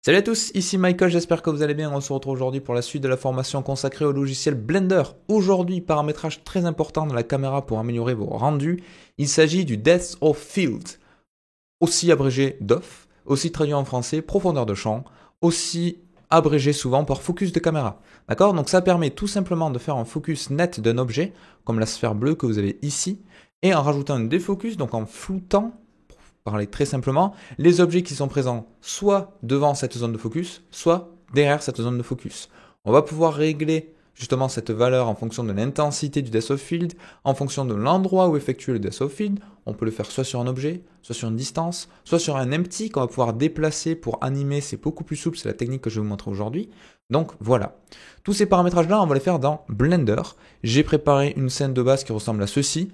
Salut à tous, ici Michael, j'espère que vous allez bien. On se retrouve aujourd'hui pour la suite de la formation consacrée au logiciel Blender. Aujourd'hui, paramétrage très important de la caméra pour améliorer vos rendus. Il s'agit du Depth of Field, aussi abrégé DOF, aussi traduit en français profondeur de champ, aussi abrégé souvent par focus de caméra. D'accord? Donc ça permet tout simplement de faire un focus net d'un objet, comme la sphère bleue que vous avez ici, et en rajoutant un défocus, donc en floutant, parler très simplement, les objets qui sont présents soit devant cette zone de focus, soit derrière cette zone de focus. On va pouvoir régler justement cette valeur en fonction de l'intensité du depth of field, en fonction de l'endroit où effectuer le depth of field. On peut le faire soit sur un objet, soit sur une distance, soit sur un empty qu'on va pouvoir déplacer pour animer. C'est beaucoup plus souple, c'est la technique que je vais vous montrer aujourd'hui. Donc voilà. Tous ces paramétrages-là, on va les faire dans Blender. J'ai préparé une scène de base qui ressemble à ceci.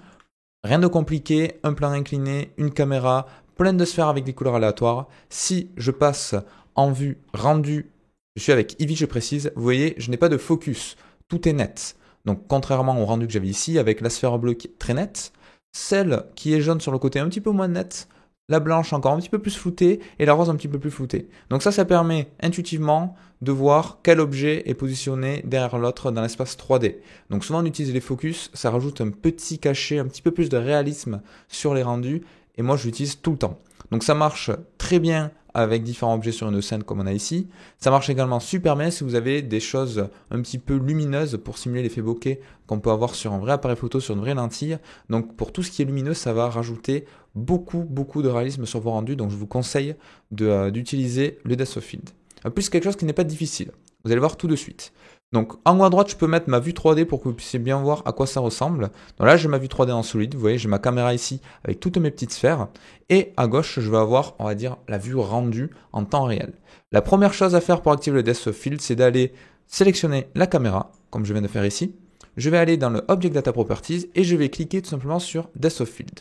Rien de compliqué, un plan incliné, une caméra, plein de sphères avec des couleurs aléatoires. Si je passe en vue rendu, je suis avec Eevee, je précise, vous voyez, je n'ai pas de focus, tout est net. Donc contrairement au rendu que j'avais ici, avec la sphère bleue qui est très nette, celle qui est jaune sur le côté un petit peu moins nette, la blanche encore un petit peu plus floutée et la rose un petit peu plus floutée. Donc ça permet intuitivement de voir quel objet est positionné derrière l'autre dans l'espace 3D. Donc souvent on utilise les focus, ça rajoute un petit cachet, un petit peu plus de réalisme sur les rendus et moi je l'utilise tout le temps. Donc ça marche très bien avec différents objets sur une scène comme on a ici. Ça marche également super bien si vous avez des choses un petit peu lumineuses pour simuler l'effet bokeh qu'on peut avoir sur un vrai appareil photo, sur une vraie lentille. Donc pour tout ce qui est lumineux, ça va rajouter beaucoup de réalisme sur vos rendus. Donc je vous conseille d'utiliser le Depth of Field. En plus, quelque chose qui n'est pas difficile. Vous allez voir tout de suite. Donc en haut à droite, je peux mettre ma vue 3D pour que vous puissiez bien voir à quoi ça ressemble. Donc là, j'ai ma vue 3D en solide. Vous voyez, j'ai ma caméra ici avec toutes mes petites sphères. Et à gauche, je vais avoir, on va dire, la vue rendue en temps réel. La première chose à faire pour activer le Depth of Field, c'est d'aller sélectionner la caméra, comme je viens de faire ici. Je vais aller dans le Object Data Properties et je vais cliquer tout simplement sur Depth of Field.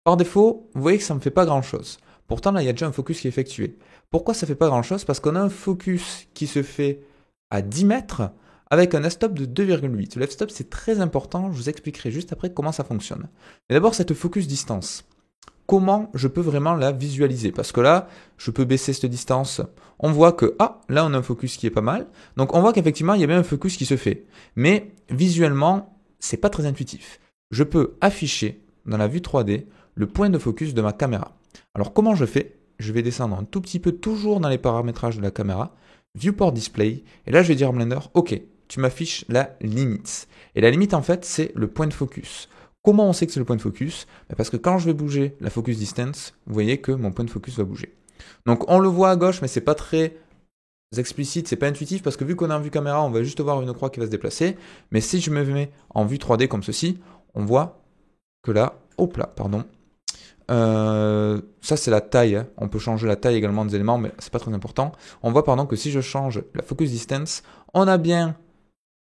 Par défaut, vous voyez que ça ne me fait pas grand-chose. Pourtant, là, il y a déjà un focus qui est effectué. Pourquoi ça ne fait pas grand-chose? Parce qu'on a un focus qui se fait à 10 mètres avec un f-stop de 2,8. Le f-stop, c'est très important. Je vous expliquerai juste après comment ça fonctionne. Mais d'abord, cette focus distance. Comment je peux vraiment la visualiser? Parce que là, je peux baisser cette distance. On voit que, là, on a un focus qui est pas mal. Donc, on voit qu'effectivement, il y a bien un focus qui se fait. Mais visuellement, c'est pas très intuitif. Je peux afficher dans la vue 3D le point de focus de ma caméra. Alors, comment je fais? Je vais descendre un tout petit peu, toujours dans les paramétrages de la caméra. Viewport Display. Et là, je vais dire à Blender, OK, tu m'affiches la limite. Et la limite, en fait, c'est le point de focus. Comment on sait que c'est le point de focus? Parce que quand je vais bouger la focus distance, vous voyez que mon point de focus va bouger. Donc, on le voit à gauche, mais c'est pas très explicite, c'est pas intuitif, parce que vu qu'on est en vue caméra, on va juste voir une croix qui va se déplacer. Mais si je me mets en vue 3D comme ceci, on voit que là, hop là, pardon. Ça c'est la taille, hein. On peut changer la taille également des éléments, mais c'est pas très important. On voit pardon que si je change la focus distance, on a bien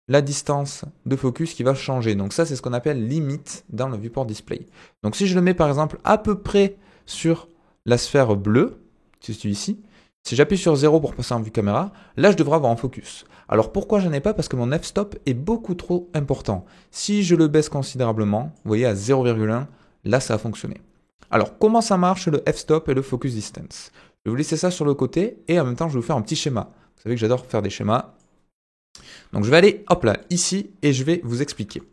la distance de focus qui va changer. Donc ça c'est ce qu'on appelle limite dans le viewport display. Donc si je le mets par exemple à peu près sur la sphère bleue, si je suis ici, si j'appuie sur 0 pour passer en vue caméra, là je devrais avoir un focus. Alors pourquoi j'en ai pas? Parce que mon f-stop est beaucoup trop important. Si je le baisse considérablement, vous voyez à 0,1, là ça a fonctionné. Alors, comment ça marche le f-stop et le focus distance? Je vais vous laisser ça sur le côté et en même temps, je vais vous faire un petit schéma. Vous savez que j'adore faire des schémas. Donc, je vais aller, hop là, ici et je vais vous expliquer.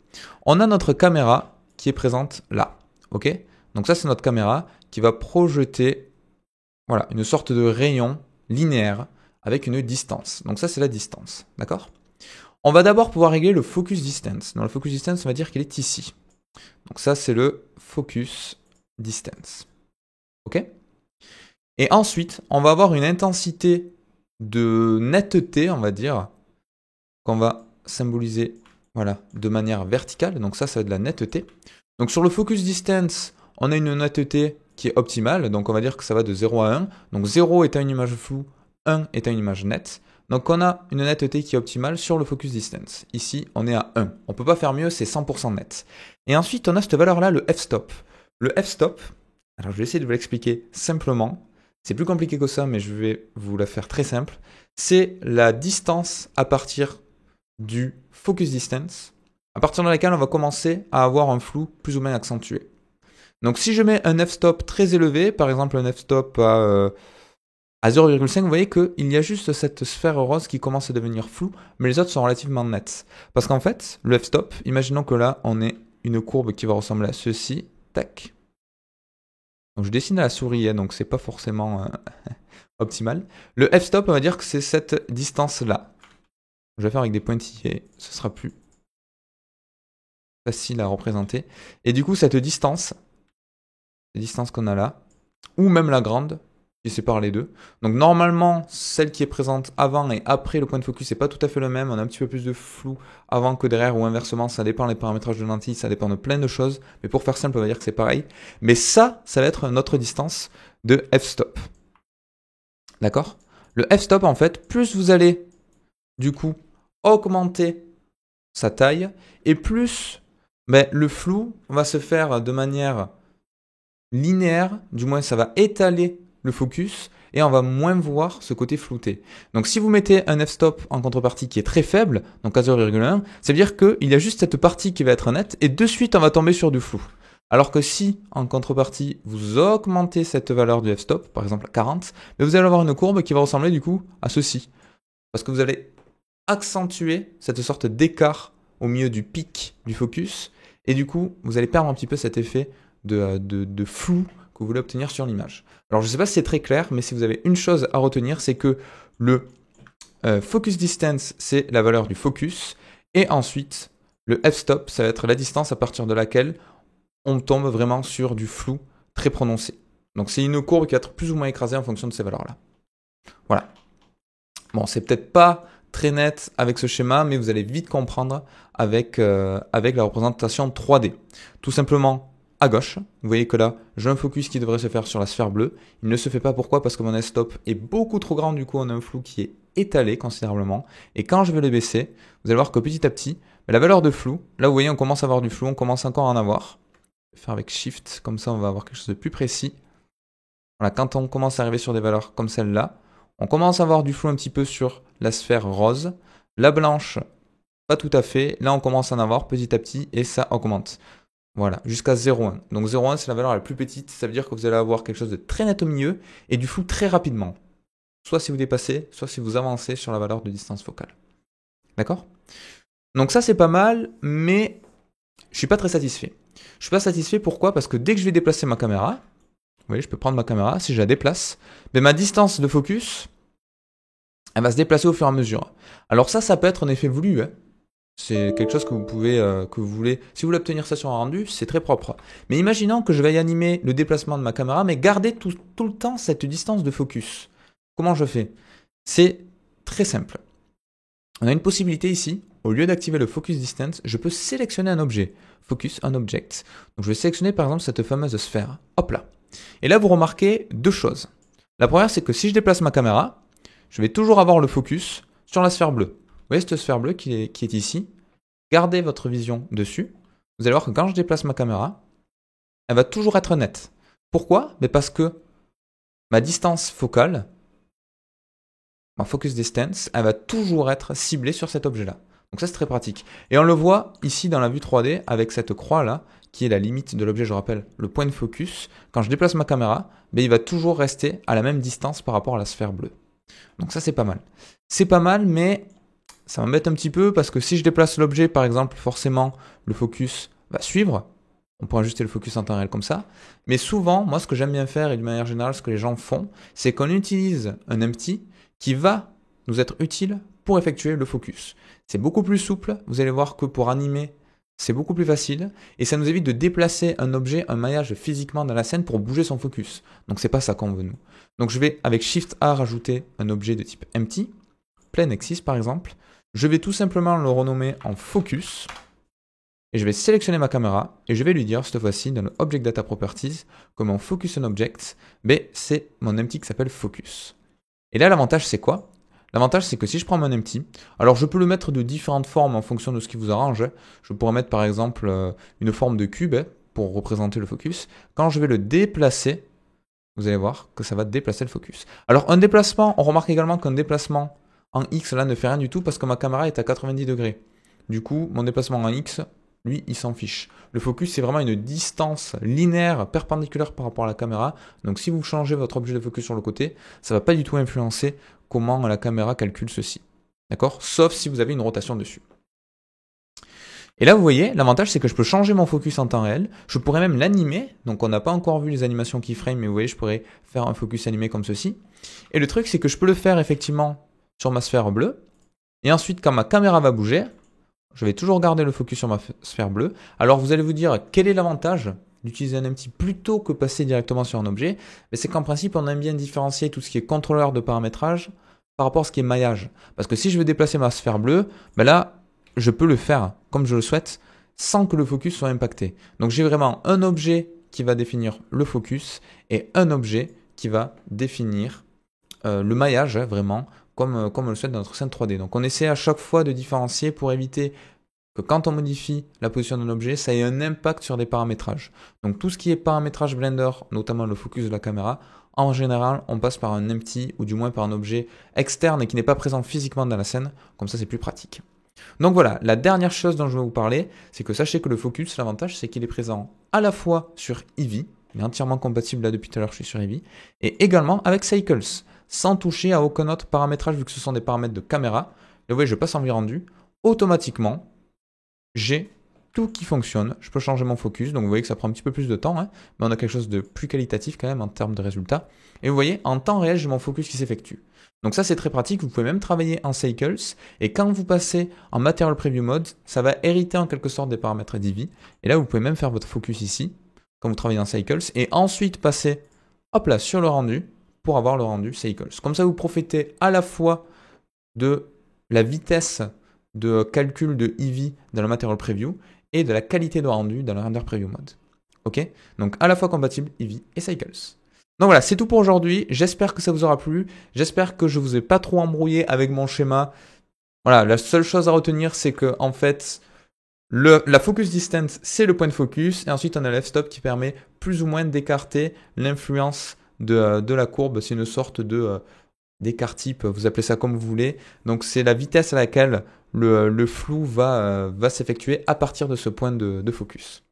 On a notre caméra qui est présente là. OK? Donc, ça, c'est notre caméra qui va projeter voilà, une sorte de rayon linéaire avec une distance. Donc, ça, c'est la distance. D'accord? On va d'abord pouvoir régler le focus distance. Dans le focus distance, on va dire qu'il est ici. Donc, ça, c'est le focus distance. OK? Et ensuite, on va avoir une intensité de netteté, on va dire, qu'on va symboliser voilà, de manière verticale. Donc ça va être de la netteté. Donc sur le focus distance, on a une netteté qui est optimale. Donc on va dire que ça va de 0 à 1. Donc 0 étant une image floue, 1 étant une image nette. Donc on a une netteté qui est optimale sur le focus distance. Ici, on est à 1. On ne peut pas faire mieux, c'est 100% net. Et ensuite, on a cette valeur-là, le f-stop. Le f-stop, alors je vais essayer de vous l'expliquer simplement. C'est plus compliqué que ça, mais je vais vous la faire très simple. C'est la distance à partir du focus distance, à partir de laquelle on va commencer à avoir un flou plus ou moins accentué. Donc si je mets un f-stop très élevé, par exemple un f-stop à À 0,5, vous voyez qu'il y a juste cette sphère rose qui commence à devenir floue, mais les autres sont relativement nets. Parce qu'en fait, le f-stop, imaginons que là, on ait une courbe qui va ressembler à ceci. Tac. Donc je dessine à la souris, hein, donc c'est pas forcément optimal. Le f-stop, on va dire que c'est cette distance-là. Je vais faire avec des pointillés, ce sera plus facile à représenter. Et du coup, cette distance qu'on a là, ou même la grande, qui sépare les deux. Donc normalement, celle qui est présente avant et après le point de focus, c'est pas tout à fait le même. On a un petit peu plus de flou avant que derrière ou inversement. Ça dépend des paramétrages de lentille, ça dépend de plein de choses. Mais pour faire simple, on va dire que c'est pareil. Mais ça va être notre distance de f-stop. D'accord? Le f-stop, en fait, plus vous allez, du coup, augmenter sa taille, et plus le flou va se faire de manière linéaire, du moins ça va étaler le focus, et on va moins voir ce côté flouté. Donc si vous mettez un f-stop en contrepartie qui est très faible, donc à 0,1, ça veut dire qu'il y a juste cette partie qui va être nette, et de suite on va tomber sur du flou. Alors que si, en contrepartie, vous augmentez cette valeur du f-stop, par exemple à 40, vous allez avoir une courbe qui va ressembler du coup à ceci. Parce que vous allez accentuer cette sorte d'écart au milieu du pic du focus, et du coup, vous allez perdre un petit peu cet effet de flou que vous voulez obtenir sur l'image. Alors je ne sais pas si c'est très clair, mais si vous avez une chose à retenir, c'est que le focus distance, c'est la valeur du focus, et ensuite, le f-stop, ça va être la distance à partir de laquelle on tombe vraiment sur du flou très prononcé. Donc c'est une courbe qui va être plus ou moins écrasée en fonction de ces valeurs-là. Voilà. Bon, c'est peut-être pas très net avec ce schéma, mais vous allez vite comprendre avec la représentation 3D. Tout simplement, à gauche, vous voyez que là, j'ai un focus qui devrait se faire sur la sphère bleue. Il ne se fait pas, pourquoi? Parce que mon f-stop est beaucoup trop grand, du coup on a un flou qui est étalé considérablement. Et quand je vais le baisser, vous allez voir que petit à petit, la valeur de flou, là vous voyez on commence à avoir du flou, on commence encore à en avoir. Je vais faire avec Shift, comme ça on va avoir quelque chose de plus précis. Voilà, quand on commence à arriver sur des valeurs comme celle-là, on commence à avoir du flou un petit peu sur la sphère rose. La blanche, pas tout à fait. Là, on commence à en avoir petit à petit et ça augmente. Voilà, jusqu'à 0,1. Donc 0,1, c'est la valeur la plus petite. Ça veut dire que vous allez avoir quelque chose de très net au milieu et du flou très rapidement. Soit si vous dépassez, soit si vous avancez sur la valeur de distance focale. D'accord? Donc ça, c'est pas mal, mais je suis pas très satisfait. Je suis pas satisfait, pourquoi? Parce que dès que je vais déplacer ma caméra, vous voyez, je peux prendre ma caméra, si je la déplace, ma distance de focus, elle va se déplacer au fur et à mesure. Alors ça peut être un effet voulu, hein. C'est quelque chose que vous pouvez, que vous voulez, si vous voulez obtenir ça sur un rendu, c'est très propre. Mais imaginons que je vais y animer le déplacement de ma caméra, mais garder tout le temps cette distance de focus. Comment je fais? C'est très simple. On a une possibilité ici, au lieu d'activer le focus distance, je peux sélectionner un objet. Focus on object. Donc je vais sélectionner par exemple cette fameuse sphère. Hop là. Et là, vous remarquez deux choses. La première, c'est que si je déplace ma caméra, je vais toujours avoir le focus sur la sphère bleue. Vous voyez cette sphère bleue qui est ici? Gardez votre vision dessus. Vous allez voir que quand je déplace ma caméra, elle va toujours être nette. Pourquoi? Parce que ma distance focale, ma focus distance, elle va toujours être ciblée sur cet objet-là. Donc ça, c'est très pratique. Et on le voit ici dans la vue 3D avec cette croix-là, qui est la limite de l'objet, je rappelle, le point de focus. Quand je déplace ma caméra, il va toujours rester à la même distance par rapport à la sphère bleue. Donc ça, c'est pas mal. C'est pas mal, mais ça m'embête un petit peu parce que si je déplace l'objet, par exemple, forcément, le focus va suivre. On peut ajuster le focus en temps réel comme ça. Mais souvent, moi, ce que j'aime bien faire, et de manière générale, ce que les gens font, c'est qu'on utilise un empty qui va nous être utile pour effectuer le focus. C'est beaucoup plus souple. Vous allez voir que pour animer, c'est beaucoup plus facile. Et ça nous évite de déplacer un objet, un maillage physiquement dans la scène pour bouger son focus. Donc, c'est pas ça qu'on veut, nous. Donc, je vais, avec Shift A, rajouter un objet de type empty, plain axis par exemple. Je vais tout simplement le renommer en focus. Et je vais sélectionner ma caméra et je vais lui dire cette fois-ci dans le Object Data Properties que mon Focus on Object, c'est mon empty qui s'appelle Focus. Et là, l'avantage, c'est quoi? L'avantage, c'est que si je prends mon empty, alors je peux le mettre de différentes formes en fonction de ce qui vous arrange. Je pourrais mettre par exemple une forme de cube pour représenter le focus. Quand je vais le déplacer, vous allez voir que ça va déplacer le focus. Alors un déplacement, on remarque également qu'un déplacement en X là ne fait rien du tout parce que ma caméra est à 90 degrés. Du coup, mon déplacement en X, lui, il s'en fiche. Le focus, c'est vraiment une distance linéaire, perpendiculaire par rapport à la caméra. Donc si vous changez votre objet de focus sur le côté, ça ne va pas du tout influencer comment la caméra calcule ceci. D'accord? Sauf si vous avez une rotation dessus. Et là, vous voyez, l'avantage, c'est que je peux changer mon focus en temps réel. Je pourrais même l'animer. Donc, on n'a pas encore vu les animations keyframe, mais vous voyez, je pourrais faire un focus animé comme ceci. Et le truc, c'est que je peux le faire effectivement sur ma sphère bleue. Et ensuite, quand ma caméra va bouger, je vais toujours garder le focus sur ma sphère bleue. Alors, vous allez vous dire, quel est l'avantage d'utiliser un empty plutôt que passer directement sur un objet? Mais c'est qu'en principe, on aime bien différencier tout ce qui est contrôleur de paramétrage par rapport à ce qui est maillage. Parce que si je veux déplacer ma sphère bleue, ben là, je peux le faire comme je le souhaite sans que le focus soit impacté. Donc j'ai vraiment un objet qui va définir le focus et un objet qui va définir le maillage, vraiment, comme on le souhaite dans notre scène 3D. Donc on essaie à chaque fois de différencier pour éviter que quand on modifie la position d'un objet, ça ait un impact sur des paramétrages. Donc tout ce qui est paramétrage Blender, notamment le focus de la caméra, en général, on passe par un empty ou du moins par un objet externe et qui n'est pas présent physiquement dans la scène. Comme ça, c'est plus pratique. Donc voilà, la dernière chose dont je vais vous parler, c'est que sachez que le focus, l'avantage, c'est qu'il est présent à la fois sur Eevee, il est entièrement compatible là depuis tout à l'heure, je suis sur Eevee, et également avec Cycles, sans toucher à aucun autre paramétrage vu que ce sont des paramètres de caméra. Et vous voyez, je passe en rendu, automatiquement, j'ai tout qui fonctionne, je peux changer mon focus, donc vous voyez que ça prend un petit peu plus de temps, hein, mais on a quelque chose de plus qualitatif quand même en termes de résultats. Et vous voyez, en temps réel, j'ai mon focus qui s'effectue. Donc ça, c'est très pratique, vous pouvez même travailler en Cycles, et quand vous passez en Material Preview Mode, ça va hériter en quelque sorte des paramètres Eevee, et là, vous pouvez même faire votre focus ici, quand vous travaillez en Cycles, et ensuite passer, hop là, sur le rendu, pour avoir le rendu Cycles. Comme ça, vous profitez à la fois de la vitesse de calcul de Eevee dans le Material Preview, et de la qualité de rendu dans le Render Preview Mode. Ok? Donc à la fois compatible Eevee et Cycles. Donc voilà, c'est tout pour aujourd'hui. J'espère que ça vous aura plu. J'espère que je vous ai pas trop embrouillé avec mon schéma. Voilà, la seule chose à retenir, c'est que en fait, la focus distance, c'est le point de focus. Et ensuite, on a l'f-stop qui permet plus ou moins d'écarter l'influence de la courbe. C'est une sorte de d'écart type, vous appelez ça comme vous voulez. Donc c'est la vitesse à laquelle le flou va s'effectuer à partir de ce point de focus.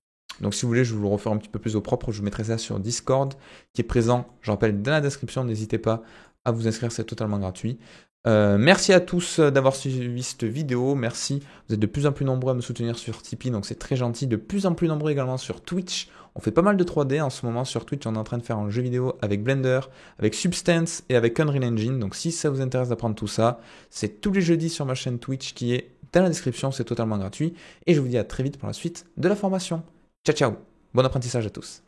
Donc si vous voulez, je vais vous le refaire un petit peu plus au propre, je vous mettrai ça sur Discord, qui est présent, je rappelle, dans la description, n'hésitez pas à vous inscrire, c'est totalement gratuit. Merci à tous d'avoir suivi cette vidéo, merci, vous êtes de plus en plus nombreux à me soutenir sur Tipeee, donc c'est très gentil, de plus en plus nombreux également sur Twitch. On fait pas mal de 3D en ce moment sur Twitch, on est en train de faire un jeu vidéo avec Blender, avec Substance et avec Unreal Engine, donc si ça vous intéresse d'apprendre tout ça, c'est tous les jeudis sur ma chaîne Twitch qui est dans la description, c'est totalement gratuit, et je vous dis à très vite pour la suite de la formation. Ciao ciao, bon apprentissage à tous.